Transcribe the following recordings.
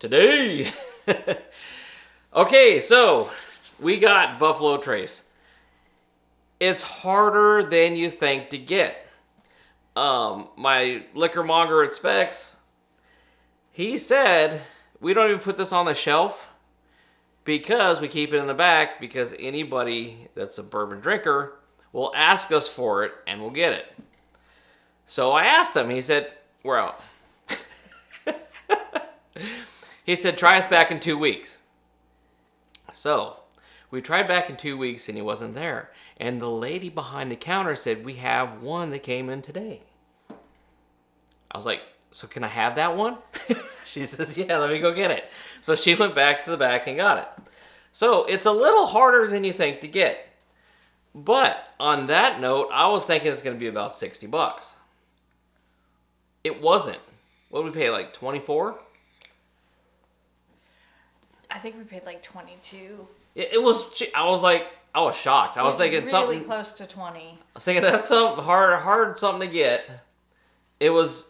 today. Okay, so we got Buffalo Trace. It's harder than you think to get. My liquor monger at Specs, he said we don't even put this on the shelf because we keep it in the back because anybody that's a bourbon drinker will ask us for it and we'll get it. So I asked him, he said, we're out. He said, try us back in 2 weeks. So we tried back in 2 weeks and he wasn't there. And the lady behind the counter said, we have one that came in today. I was like, so can I have that one? She says, yeah, let me go get it. So she went back to the back and got it. So it's a little harder than you think to get. But on that note, I was thinking it's going to be about $60. It wasn't. What did we pay, like 24? I think we paid like 22. It was. I was shocked. I was thinking really something really close to 20. I was thinking that's something hard something to get. It was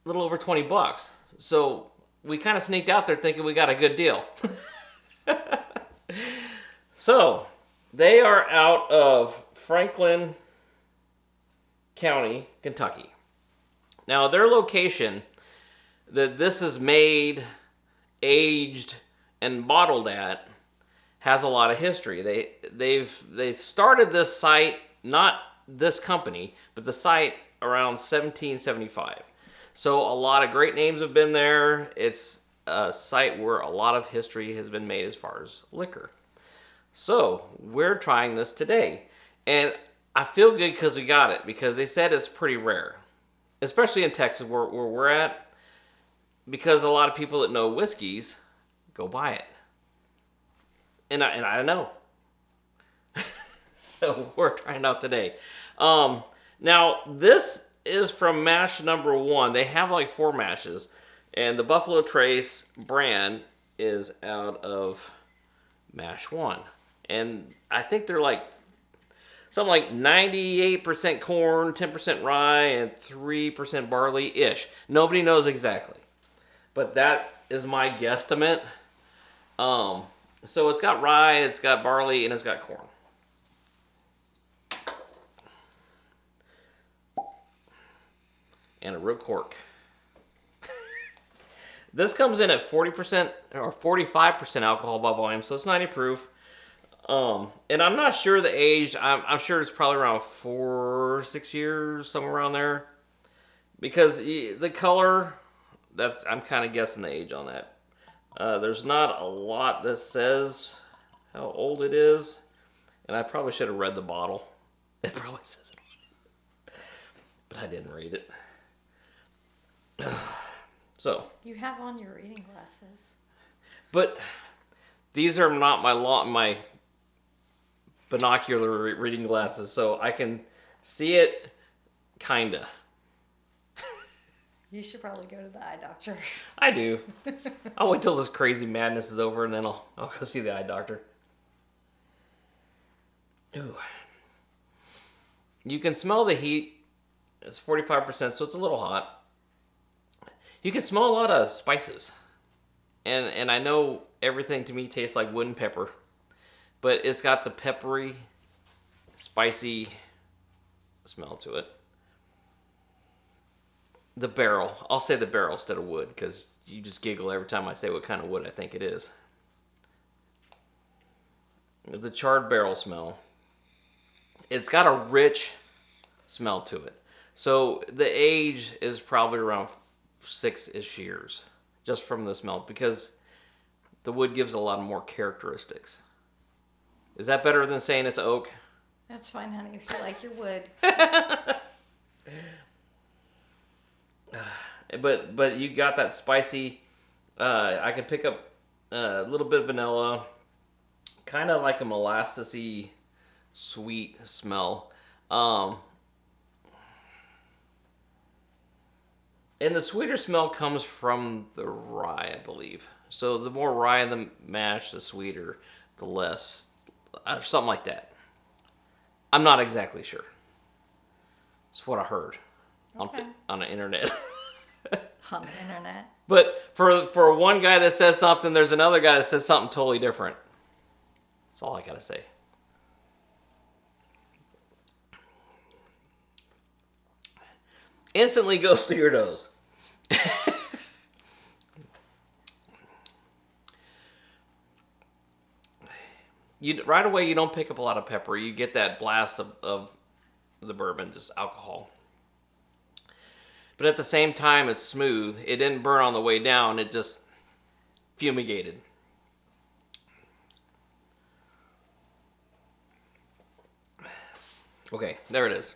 a little over $20. So we kind of sneaked out there thinking we got a good deal. So they are out of Franklin County, Kentucky. Now their location that this is made, aged, and bottled at has a lot of history. They started this site, not this company, but the site around 1775. So a lot of great names have been there. It's a site where a lot of history has been made as far as liquor. So we're trying this today. And I feel good because we got it, because they said it's pretty rare, especially in Texas where we're at, because a lot of people that know whiskeys go buy it. And I know. So we're trying it out today. Now, this is from mash number 1. They have like 4 mashes. And the Buffalo Trace brand is out of mash 1. And I think they're like something like 98% corn, 10% rye, and 3% barley-ish. Nobody knows exactly. But that is my guesstimate. So it's got rye, it's got barley, and it's got corn. And a real cork. This comes in at 40% or 45% alcohol by volume, so it's 90 proof. And I'm not sure the age. I'm sure it's probably around 4 or 6 years, somewhere around there. Because the color, I'm kind of guessing the age on that. There's not a lot that says how old it is. And I probably should have read the bottle. It probably says it on it. But I didn't read it. So. You have on your reading glasses. But these are not my binocular reading glasses, so I can see it, kinda. You should probably go to the eye doctor. I do. I'll wait till this crazy madness is over, and then I'll go see the eye doctor. Ooh. You can smell the heat. It's 45%, so it's a little hot. You can smell a lot of spices. And I know everything to me tastes like wood and pepper. But it's got the peppery, spicy smell to it. The barrel. I'll say the barrel instead of wood, because you just giggle every time I say what kind of wood I think it is. The charred barrel smell. It's got a rich smell to it. So the age is probably around 6-ish years, just from the smell, because the wood gives a lot more characteristics. Is that better than saying it's oak? That's fine, honey, if you like your wood. But you got that spicy. I can pick up a little bit of vanilla, kind of like a molassesy sweet smell. And the sweeter smell comes from the rye, I believe. So the more rye in the mash, the sweeter, the less. Something like that. I'm not exactly sure. It's what I heard on the internet. On the internet. But for one guy that says something, there's another guy that says something totally different. That's all I gotta say. Instantly goes through your nose. Right away, you don't pick up a lot of pepper. You get that blast of the bourbon, just alcohol. But at the same time, it's smooth. It didn't burn on the way down. It just fumigated. Okay, there it is.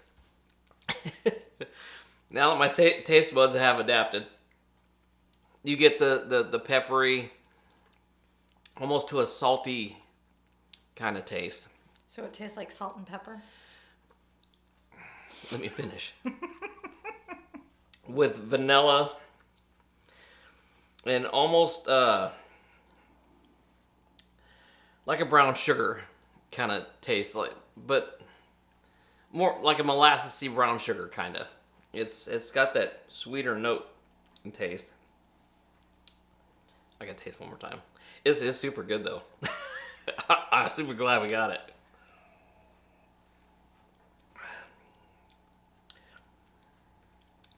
Now that my taste buds have adapted, you get the peppery, almost to a salty kind of taste. So it tastes like salt and pepper? Let me finish. With vanilla and almost like a brown sugar kind of taste, but more like a molassesy brown sugar kind of. It's got that sweeter note and taste. I gotta taste one more time. It's super good though. I'm super glad we got it.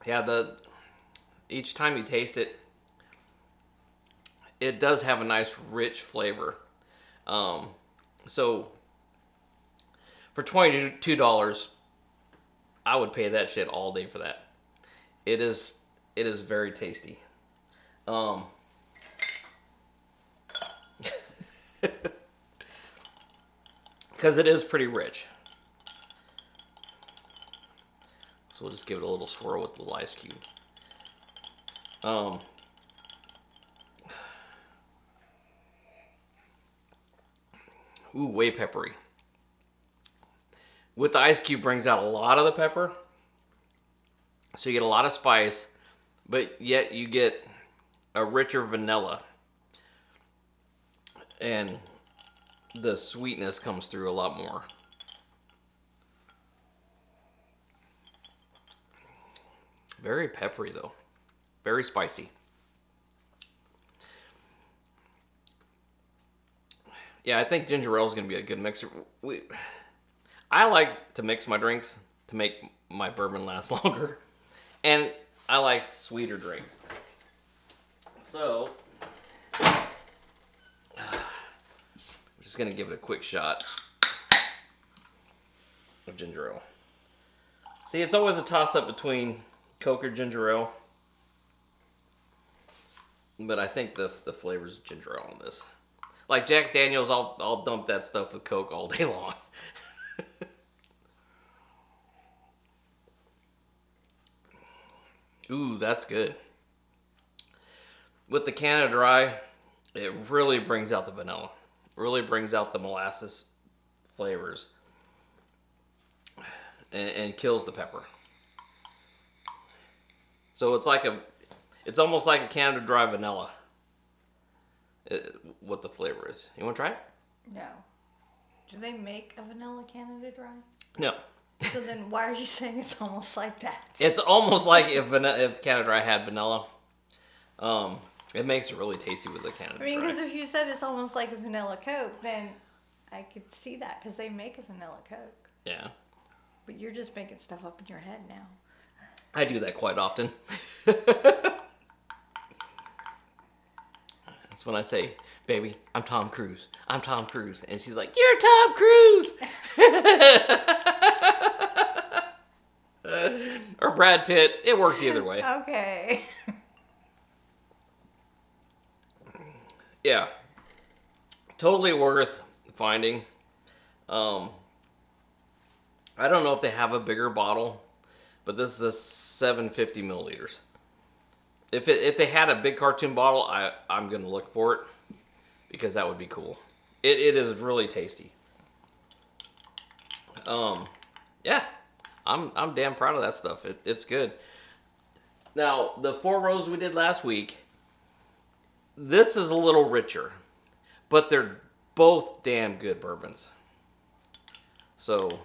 Yeah, each time you taste it, it does have a nice rich flavor. So for $22, I would pay that shit all day for that. It is very tasty. Because it is pretty rich. So we'll just give it a little swirl with the little ice cube. Ooh, way peppery. With the ice cube brings out a lot of the pepper. So you get a lot of spice, but yet you get a richer vanilla. And the sweetness comes through a lot more. Very peppery though. Very spicy. Yeah, I think ginger ale is going to be a good mixer. I like to mix my drinks to make my bourbon last longer. And I like sweeter drinks. So, I'm just going to give it a quick shot of ginger ale. See, it's always a toss-up between Coke or ginger ale. But I think the flavor's ginger ale on this. Like Jack Daniels, I'll dump that stuff with Coke all day long. Ooh, that's good. With the Canada Dry, it really brings out the vanilla. Really brings out the molasses flavors. And kills the pepper. So it's almost like a Canada Dry vanilla. What the flavor is. You want to try it? No. Do they make a vanilla Canada Dry? No. So then why are you saying it's almost like that? It's almost like if Canada Dry had vanilla. It makes it really tasty with the Canada Dry. I mean, because if you said it's almost like a vanilla Coke, then I could see that because they make a vanilla Coke. Yeah. But you're just making stuff up in your head now. I do that quite often. That's when I say, baby, I'm Tom Cruise. I'm Tom Cruise. And she's like, you're Tom Cruise! Or Brad Pitt. It works either way. Okay. Yeah. Totally worth finding. I don't know if they have a bigger bottle, but this is a 750 milliliters. If they had a big cartoon bottle, I'm gonna look for it because that would be cool. It is really tasty. Yeah, I'm damn proud of that stuff. It's good. Now the 4 rows we did last week, this is a little richer, but they're both damn good bourbons. So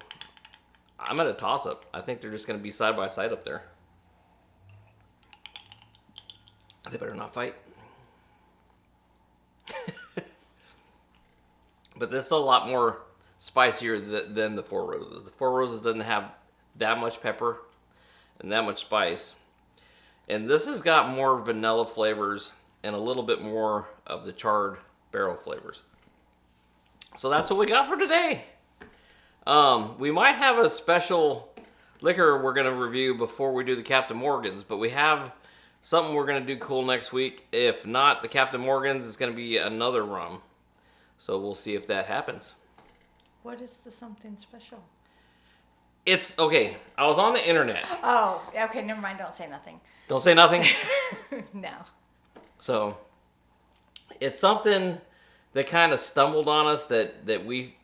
I'm at a toss up. I think they're just gonna be side by side up there. They better not fight. But this is a lot more spicier than the Four Roses. The Four Roses doesn't have that much pepper and that much spice. And this has got more vanilla flavors and a little bit more of the charred barrel flavors. So that's what we got for today. We might have a special liquor we're going to review before we do the Captain Morgan's, but we have something we're going to do cool next week. If not the Captain Morgan's, it's going to be another rum. So we'll see if that happens. What is the something special? It's, okay, I was on the internet. Oh, okay, never mind. Don't say nothing. Don't say nothing? No. So, it's something that kind of stumbled on us that we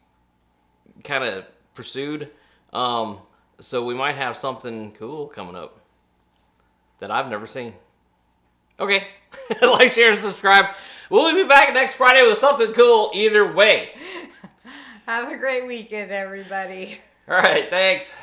kind of pursued. So we might have something cool coming up that I've never seen. Okay. Like, share, and subscribe. We'll be back next Friday with something cool either way. Have a great weekend, everybody. All right. Thanks.